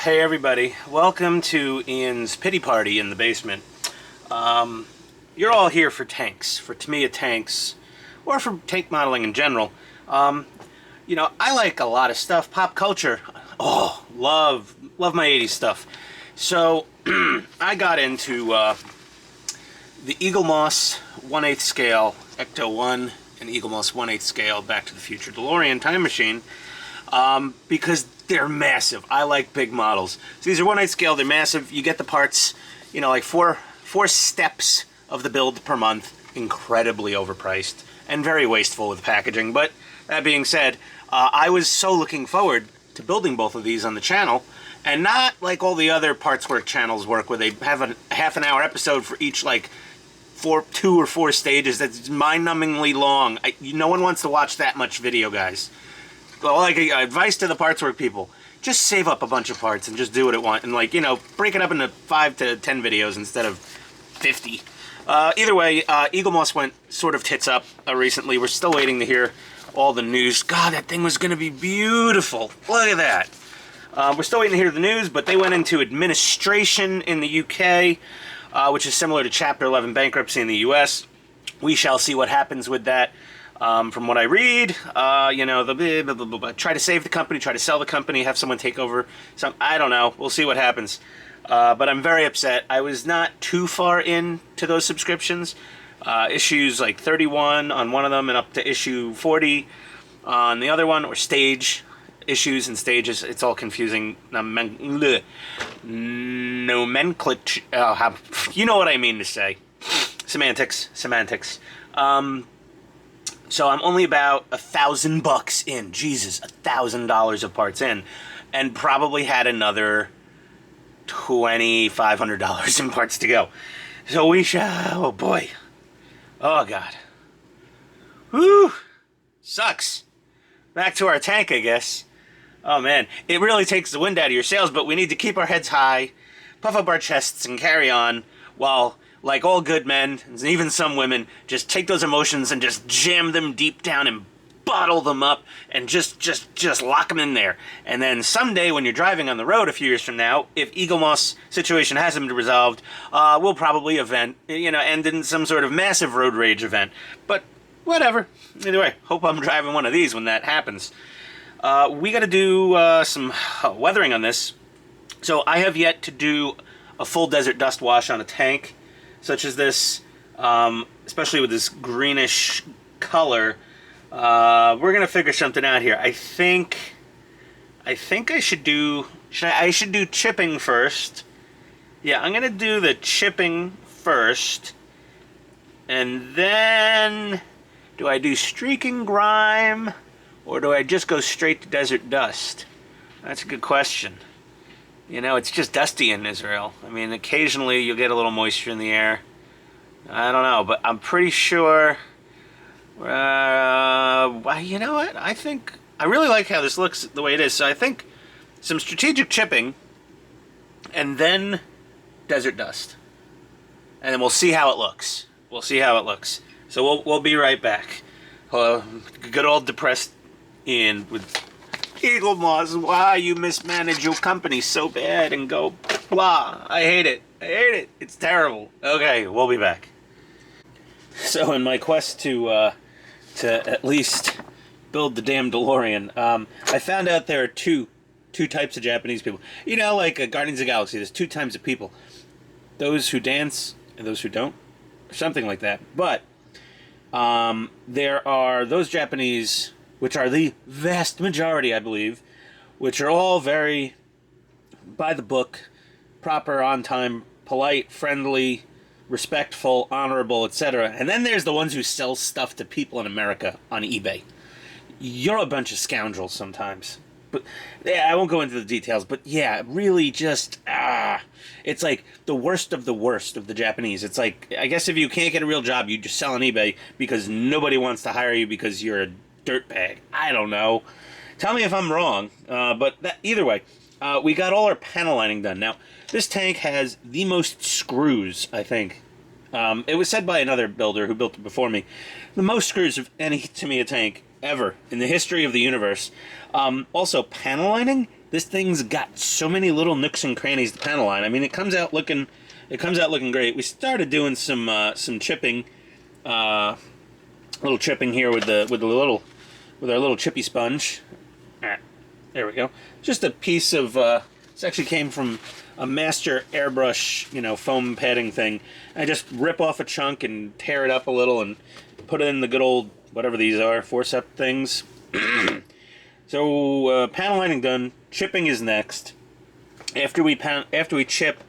Hey everybody, welcome to Ian's pity party in the basement. You're all here for tanks, for Tamiya tanks, or for tank modeling in general. You know, I like a lot of stuff, pop culture. Oh, love my 80s stuff. So, I got into the Eaglemoss 1/8 scale, Ecto-1 and Eaglemoss 1/8 scale Back to the Future DeLorean time machine. Because they're massive. I like big models. So these are 1/8 scale, they're massive. You get the parts, you know, like four steps of the build per month. Incredibly overpriced and very wasteful with packaging. But that being said, I was so looking forward to building both of these on the channel, and not like all the other Parts Work channels work, where they have a half-an-hour episode for each, like, 2 or 4 stages. That's mind-numbingly long. No one wants to watch that much video, guys. Well, like, advice to the Parts Work people, just save up a bunch of parts and just do what it wants. And, like, you know, break it up into 5 to 10 videos instead of 50. Either way, Eaglemoss went sort of tits up recently. We're still waiting to hear all the news. God, that thing was going to be beautiful. Look at that. We're still waiting to hear the news, but they went into administration in the UK, which is similar to Chapter 11 bankruptcy in the US. We shall see what happens with that. From what I read, you know, try to save the company, try to sell the company, have someone take over. I don't know. We'll see what happens. But I'm very upset. I was not too far into those subscriptions. Issues like 31 on one of them and up to issue 40 on the other one, or stage issues and stages. It's all confusing. Nomenclature. You know what I mean to say. Semantics. So I'm only about $1,000 in. Jesus, $1,000 of parts in, and probably had another $2,500 in parts to go. So we shall. Oh boy. Oh god. Whew. Sucks. Back to our tank, I guess. Oh man, it really takes the wind out of your sails, but we need to keep our heads high, puff up our chests, and carry on while, like all good men, and even some women, just take those emotions and just jam them deep down and bottle them up and just lock them in there. And then someday when you're driving on the road a few years from now, if Eaglemoss situation hasn't been resolved, we'll probably end in some sort of massive road rage event. But whatever. Either way, hope I'm driving one of these when that happens. We got to do some weathering on this. So I have yet to do a full desert dust wash on a tank such as this, especially with this greenish color. We're gonna figure something out here. I think I should do chipping first. Yeah, I'm gonna do the chipping first, and then do I do streaking grime, or do I just go straight to desert dust? That's a good question. You know, it's just dusty in Israel. I mean, occasionally you'll get a little moisture in the air. I don't know, but I'm pretty sure. You know what? I really like how this looks the way it is. So I think some strategic chipping, and then desert dust, and then we'll see how it looks. So we'll be right back. Good old depressed Ian with Eaglemoss. Why you mismanage your company so bad and go blah. I hate it. It's terrible. Okay, we'll be back. So in my quest to at least build the damn DeLorean, I found out there are two types of Japanese people. You know, like Guardians of the Galaxy, there's 2 types of people. Those who dance and those who don't. Or something like that. But there are those Japanese, which are the vast majority, I believe, which are all very by the book, proper, on time, polite, friendly, respectful, honorable, etc. And then there's the ones who sell stuff to people in America on eBay. You're a bunch of scoundrels sometimes. But yeah, I won't go into the details, but yeah, really just, it's like the worst of the Japanese. It's like, I guess if you can't get a real job, you just sell on eBay because nobody wants to hire you because you're a dirtbag. I don't know. Tell me if I'm wrong, but either way, we got all our panel lining done. Now, this tank has the most screws, I think. It was said by another builder who built it before me, the most screws of any Tamiya tank ever in the history of the universe. Also, panel lining This thing's got so many little nooks and crannies, the panel line. I mean, it comes out looking great. We started doing some chipping, little chipping here with our little chippy sponge. There we go. Just a piece of this actually came from a master airbrush, you know, foam padding thing. I just rip off a chunk and tear it up a little and put it in the good old whatever these are, forceps things. So panel lining done. Chipping is next. After we chip,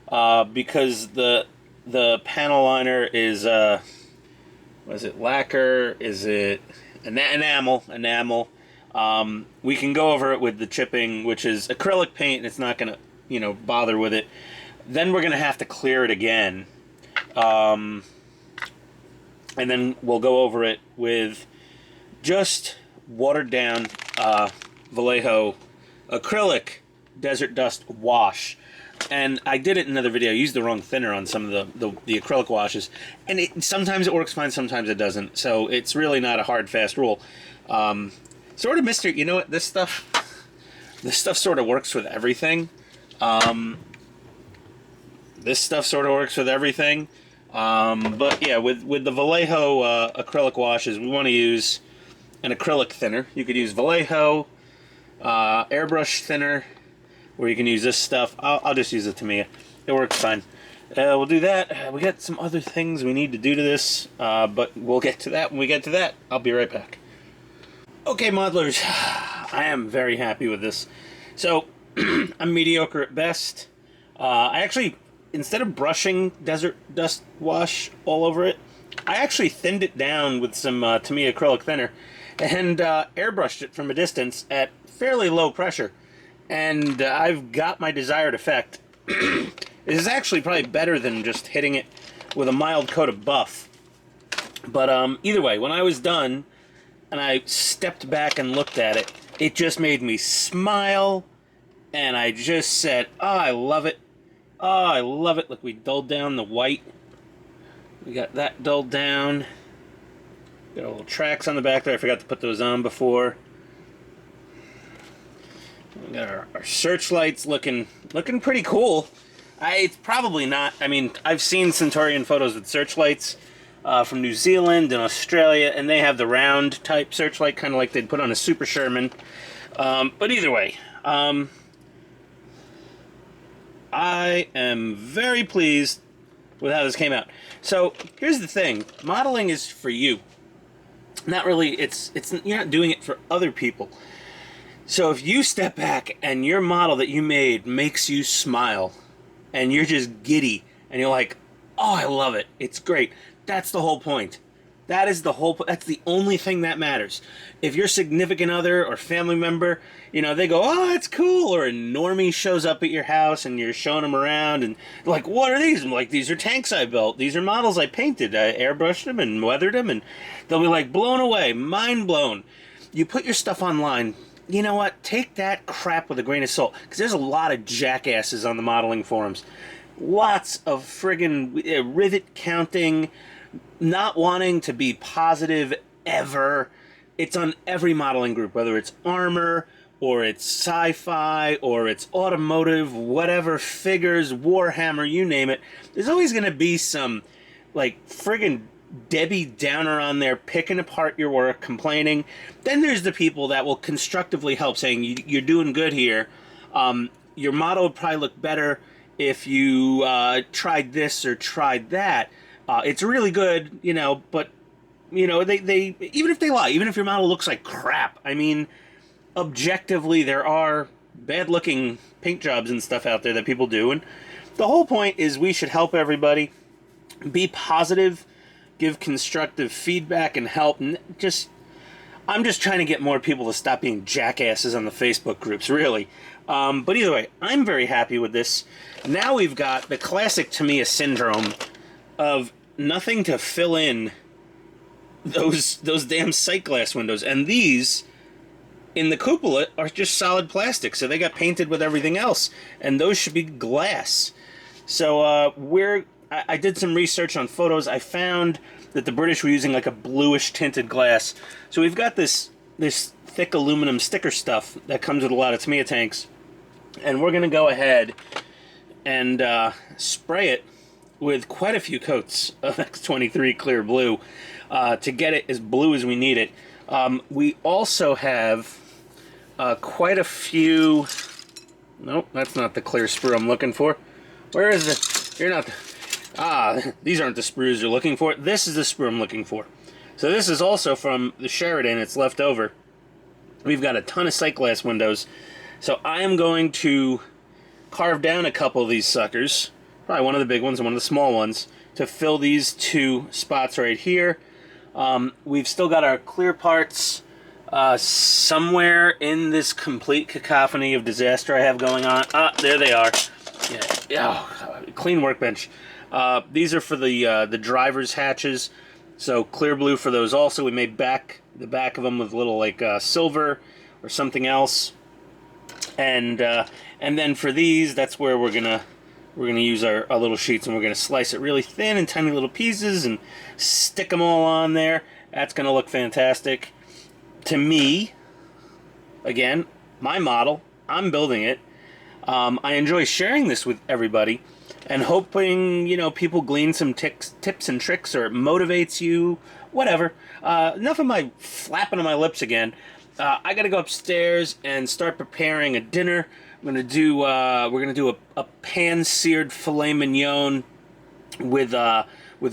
because the panel liner is what is it, lacquer? Is it enamel? We can go over it with the chipping, which is acrylic paint, and it's not going to, you know, bother with it. Then we're going to have to clear it again. And then we'll go over it with just watered down Vallejo acrylic desert dust wash. And I did it in another video. I used the wrong thinner on some of the acrylic washes. And sometimes it works fine, sometimes it doesn't. So it's really not a hard, fast rule. Sort of mystery. You know what? This stuff sort of works with everything. This stuff sort of works with everything. But yeah, with the Vallejo acrylic washes, we want to use an acrylic thinner. You could use Vallejo, airbrush thinner, or you can use this stuff. I'll just use the Tamiya. It works fine. We'll do that. We got some other things we need to do to this, but we'll get to that when we get to that. I'll be right back. Okay, modelers, I am very happy with this. So, I'm mediocre at best. I actually, instead of brushing desert dust wash all over it, I actually thinned it down with some Tamiya acrylic thinner and airbrushed it from a distance at fairly low pressure. And I've got my desired effect. This is actually probably better than just hitting it with a mild coat of buff. But either way, when I was done and I stepped back and looked at it, it just made me smile. And I just said, oh, I love it. Oh, I love it. Look, we dulled down the white. We got that dulled down. Got a little tracks on the back there. I forgot to put those on before. We got our searchlights looking pretty cool. It's probably not. I mean, I've seen Centurion photos with searchlights from New Zealand and Australia, and they have the round type searchlight, kind of like they'd put on a Super Sherman. But either way, I am very pleased with how this came out. So here's the thing: modeling is for you. Not really. It's you're not doing it for other people. So if you step back and your model that you made makes you smile, and you're just giddy, and you're like, oh, I love it. It's great. That's the whole point. That is the whole. That's the only thing that matters. If your significant other or family member, you know, they go, oh, that's cool, or a normie shows up at your house and you're showing them around, and they're like, what are these? I'm like, these are tanks I built. These are models I painted. I airbrushed them and weathered them, and they'll be like blown away, mind blown. You put your stuff online. You know what? Take that crap with a grain of salt, because there's a lot of jackasses on the modeling forums. Lots of friggin' rivet counting, not wanting to be positive ever. It's on every modeling group, whether it's armor, or it's sci-fi, or it's automotive, whatever, figures, Warhammer, you name it. There's always going to be some, like, friggin' Debbie Downer on there picking apart your work, complaining. Then there's the people that will constructively help, saying, you're doing good here. Your model would probably look better if you tried this or tried that. It's really good, you know, but, you know, they even if they lie, even if your model looks like crap, I mean, objectively, there are bad-looking paint jobs and stuff out there that people do, and the whole point is we should help everybody, be positive, give constructive feedback and help. I'm just trying to get more people to stop being jackasses on the Facebook groups, really. But either way, I'm very happy with this. Now we've got the classic Tamiya syndrome of nothing to fill in those damn sight glass windows. And these, in the cupola, are just solid plastic, so they got painted with everything else. And those should be glass. So I did some research on photos. I found that the British were using like a bluish tinted glass. So we've got this thick aluminum sticker stuff that comes with a lot of Tamiya tanks. And we're going to go ahead and spray it with quite a few coats of X23 clear blue to get it as blue as we need it. We also have quite a few... Nope, that's not the clear sprue I'm looking for. Where is it? You're not... these aren't the sprues you're looking for. This is the sprue I'm looking for. So this is also from the Sheridan. It's left over. We've got a ton of sight glass windows. So I am going to carve down a couple of these suckers. Probably one of the big ones and one of the small ones, to fill these two spots right here. We've still got our clear parts somewhere in this complete cacophony of disaster I have going on. There they are. Yeah, oh, clean workbench. These are for the driver's hatches, so clear blue for those also. We made the back of them with little like silver or something else, and then for these, that's where we're gonna use our little sheets, and we're gonna slice it really thin in tiny little pieces and stick them all on there. That's gonna look fantastic. To me, again, my model, I'm building it. I enjoy sharing this with everybody and hoping, people glean some tips and tricks, or it motivates you, whatever. Enough of my flapping of my lips again. I gotta go upstairs and start preparing a dinner. We're gonna do a pan-seared filet mignon with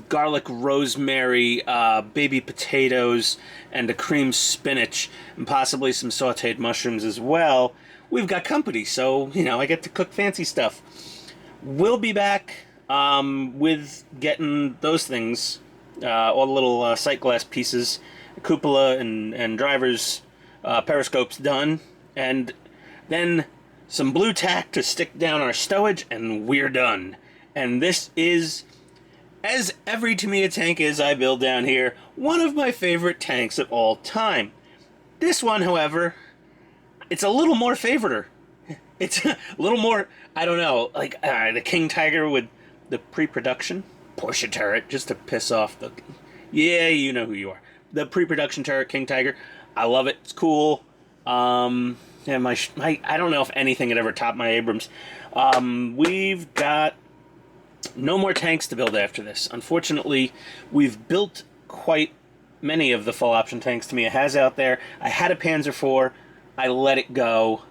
garlic, rosemary, baby potatoes, and a creamed spinach, and possibly some sautéed mushrooms as well. We've got company, so, I get to cook fancy stuff. We'll be back with getting those things, all the little sight glass pieces, cupola and drivers, periscopes done, and then some blue tack to stick down our stowage, and we're done. And this is, as every Tamiya tank is I build down here, one of my favorite tanks of all time. This one, however, it's a little more favoriter. It's a little more, I don't know, like the King Tiger with the pre-production Porsche turret, just to piss off the... Yeah, you know who you are. The pre-production turret, King Tiger. I love it. It's cool. Yeah, I don't know if anything had ever topped my Abrams. We've got no more tanks to build after this. Unfortunately, we've built quite many of the full option tanks Tamiya has out there. I had a Panzer IV. I let it go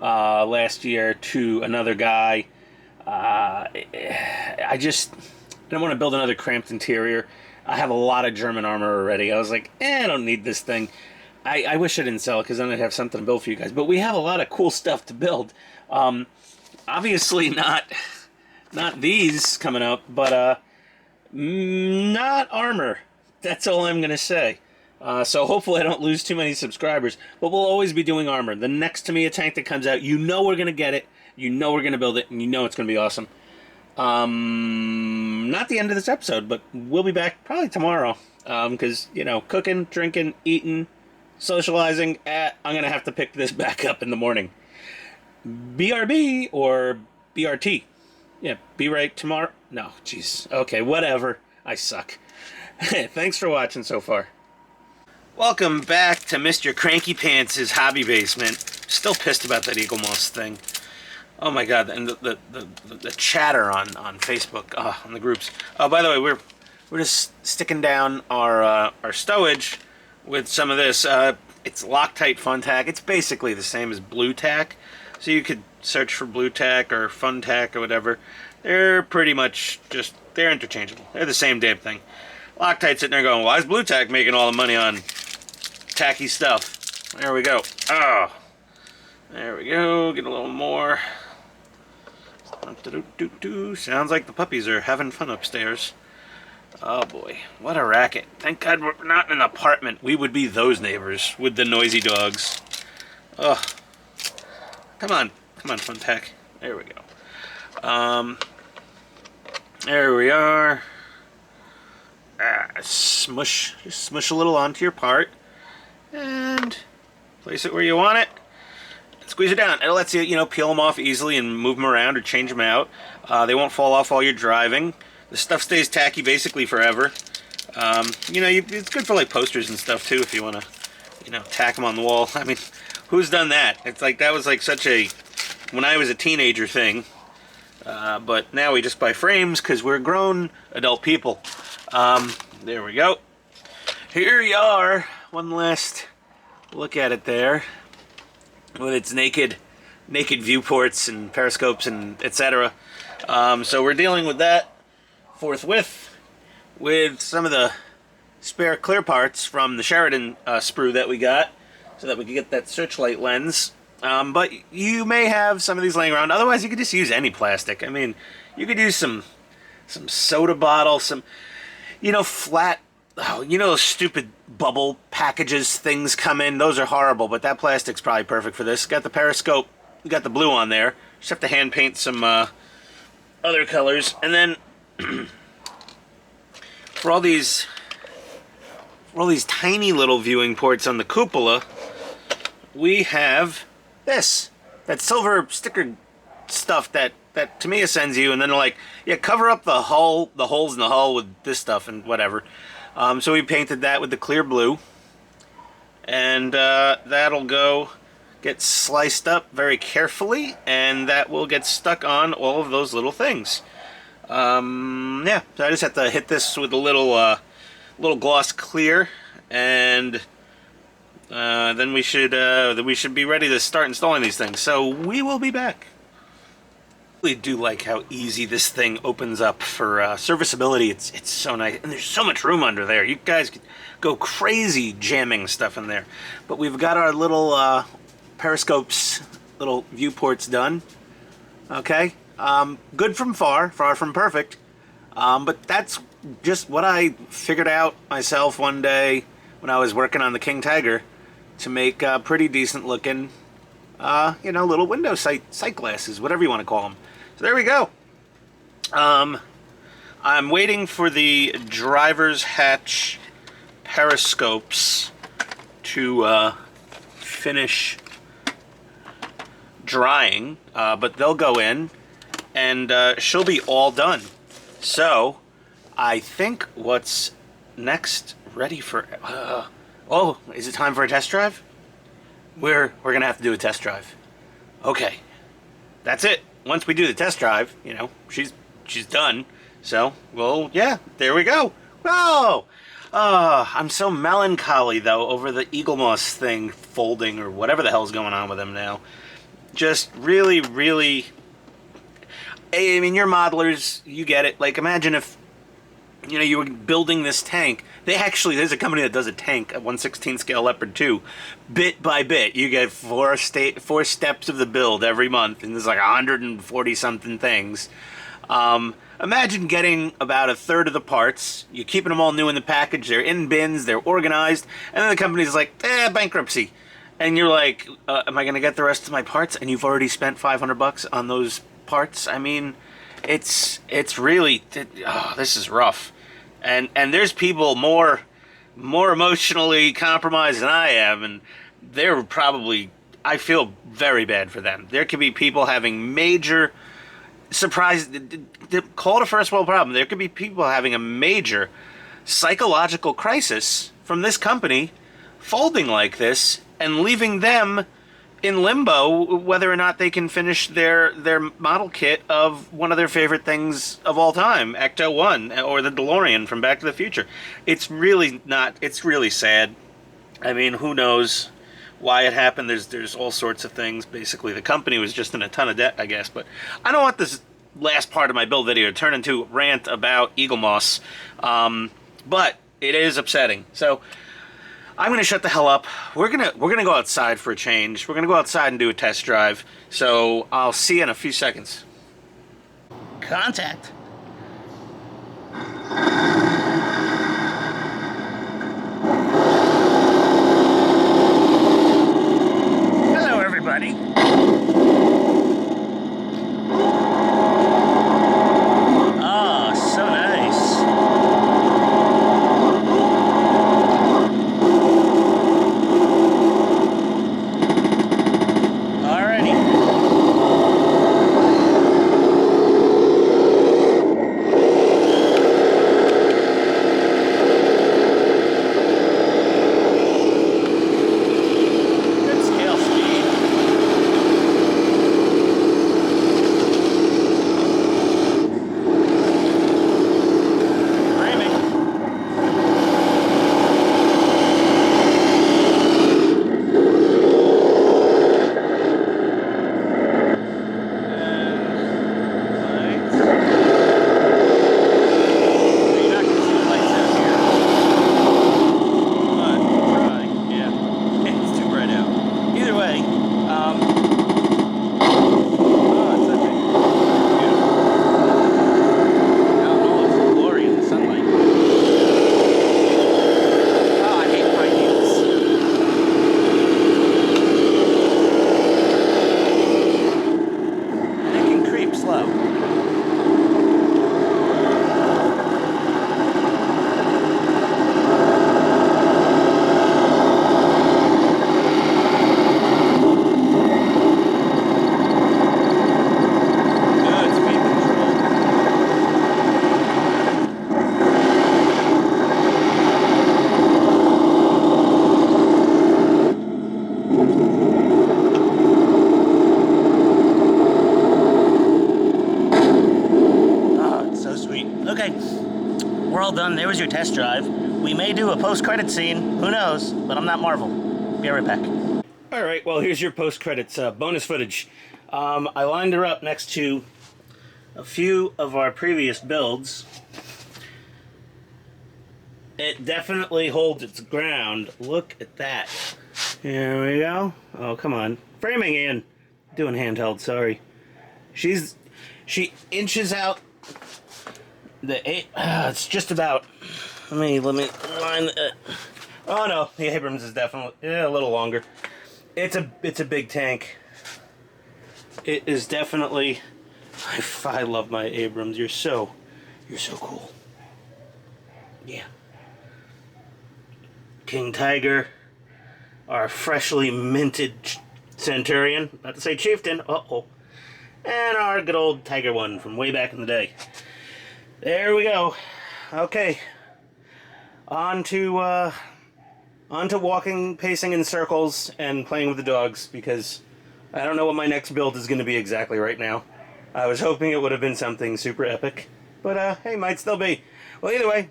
last year to another guy. I don't want to build another cramped interior. I have a lot of German armor already. I was like, I don't need this thing. I wish I didn't sell it, because then I'd have something to build for you guys. But we have a lot of cool stuff to build. Obviously not these coming up, but not armor. That's all I'm going to say. So hopefully I don't lose too many subscribers. But we'll always be doing armor. The next Tamiya tank that comes out, we're going to get it. We're going to build it. And it's going to be awesome. Not the end of this episode, but we'll be back probably tomorrow. Because, cooking, drinking, eating, socializing, I'm going to have to pick this back up in the morning. BRB or BRT? Yeah, be right tomorrow. No, jeez. Okay, whatever. I suck. Thanks for watching so far. Welcome back to Mr. Cranky Pants' hobby basement. Still pissed about that Eaglemoss thing. Oh my god, and the chatter on Facebook, on the groups. Oh, by the way, we're just sticking down our stowage with some of this. It's Loctite Fun Tack. It's basically the same as blue tack. So you could search for blue tack or fun tack or whatever. They're pretty much they're interchangeable. They're the same damn thing. Loctite's sitting there going, why is blue tack making all the money on tacky stuff? There we go. Oh, there we go. Get a little more. Sounds like the puppies are having fun upstairs. Oh boy, what a racket. Thank God we're not in an apartment. We would be those neighbors with the noisy dogs. Ugh. Come on, fun tack. There we go. There we are. Just smush a little onto your part, and place it where you want it. Squeeze it down. It lets you, peel them off easily and move them around or change them out. They won't fall off while you're driving. The stuff stays tacky basically forever. It's good for like posters and stuff too if you want to, you know, tack them on the wall. I mean, who's done that? It's like, that was like such a, when I was a teenager thing. But now we just buy frames because we're grown adult people. There we go. Here you are. One last look at it there. With its naked viewports and periscopes and etc. So we're dealing with that forthwith with some of the spare clear parts from the Sheridan sprue that we got, so that we could get that searchlight lens. But you may have some of these laying around. Otherwise, you could just use any plastic. I mean, you could use some soda bottle, some, you know, flat, oh, you know, those stupid bubble packages things come in. Those are horrible, but that plastic's probably perfect for this. Got the periscope, we got the blue on there. Just have to hand paint some other colors, and then for all these tiny little viewing ports on the cupola, we have that silver sticker stuff that Tamiya sends you, and then they're like, yeah, cover up the holes in the hull with this stuff and whatever. So we painted that with the clear blue, and that'll go get sliced up very carefully, and that will get stuck on all of those little things. Yeah, so I just have to hit this with a little gloss clear, and then we should be ready to start installing these things. So we will be back. I really do like how easy this thing opens up for serviceability. It's so nice, and there's so much room under there. You guys could go crazy jamming stuff in there. But we've got our little periscopes, little viewports done. Okay, good from far from perfect. But that's just what I figured out myself one day when I was working on the King Tiger to make pretty decent looking, you know, little window sight glasses, whatever you want to call them. So there we go. I'm waiting for the driver's hatch periscopes to finish drying, but they'll go in, and she'll be all done. So I think what's next ready for oh, is it time for a test drive? We're gonna have to do a test drive. Okay, that's it. Once we do the test drive, you know, she's done. So, well, yeah, there we go. Whoa! I'm so melancholy though over the Eaglemoss thing folding, or whatever the hell's going on with them now. Just really, really, I mean, you're modelers, you get it. Like, imagine if, you know, you were building this tank. There's a company that does a tank, a 1/16 scale Leopard 2, bit by bit. You get four steps of the build every month, and there's like 140 something things. Imagine getting about a third of the parts. You're keeping them all new in the package. They're in bins. They're organized. And then the company's like, bankruptcy. And you're like, am I going to get the rest of my parts? And you've already spent $500 on those parts. I mean, it's really, this is rough. And there's people more emotionally compromised than I am, and they're probably, I feel very bad for them. There could be people having major surprise, call it a first world problem. There could be people having a major psychological crisis from this company folding like this and leaving them in limbo whether or not they can finish their model kit of one of their favorite things of all time, Ecto 1 or the DeLorean from Back to the Future. It's really sad. I mean, who knows why it happened. There's all sorts of things. Basically, the company was just in a ton of debt, I guess. But I don't want this last part of my build video to turn into a rant about Eaglemoss. But it is upsetting. So I'm going to shut the hell up. We're gonna go outside for a change. We're going to go outside and do a test drive. So I'll see you in a few seconds. Contact. Hello, everybody. Oh, so nice. all done. There was your test drive. We may do a post-credit scene. Who knows? But I'm not Marvel. Be right back. All right, well, here's your post-credits bonus footage. I lined her up next to a few of our previous builds. It definitely holds its ground. Look at that. Here we go. Oh, come on. Framing in. Doing handheld, sorry. She inches out the eight. It's just about. Let me line. Oh no, the Abrams is definitely a little longer. It's a big tank. It is definitely. I love my Abrams. You're so cool. Yeah. King Tiger, our freshly minted Centurion, not to say Chieftain. And our good old Tiger one from way back in the day. There we go. Okay. On to walking, pacing in circles, and playing with the dogs, because I don't know what my next build is going to be exactly right now. I was hoping it would have been something super epic, but hey, might still be. Well, either way,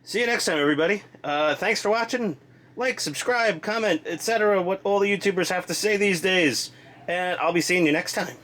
see you next time, everybody. Thanks for watching. Like, subscribe, comment, etc. What all the YouTubers have to say these days. And I'll be seeing you next time.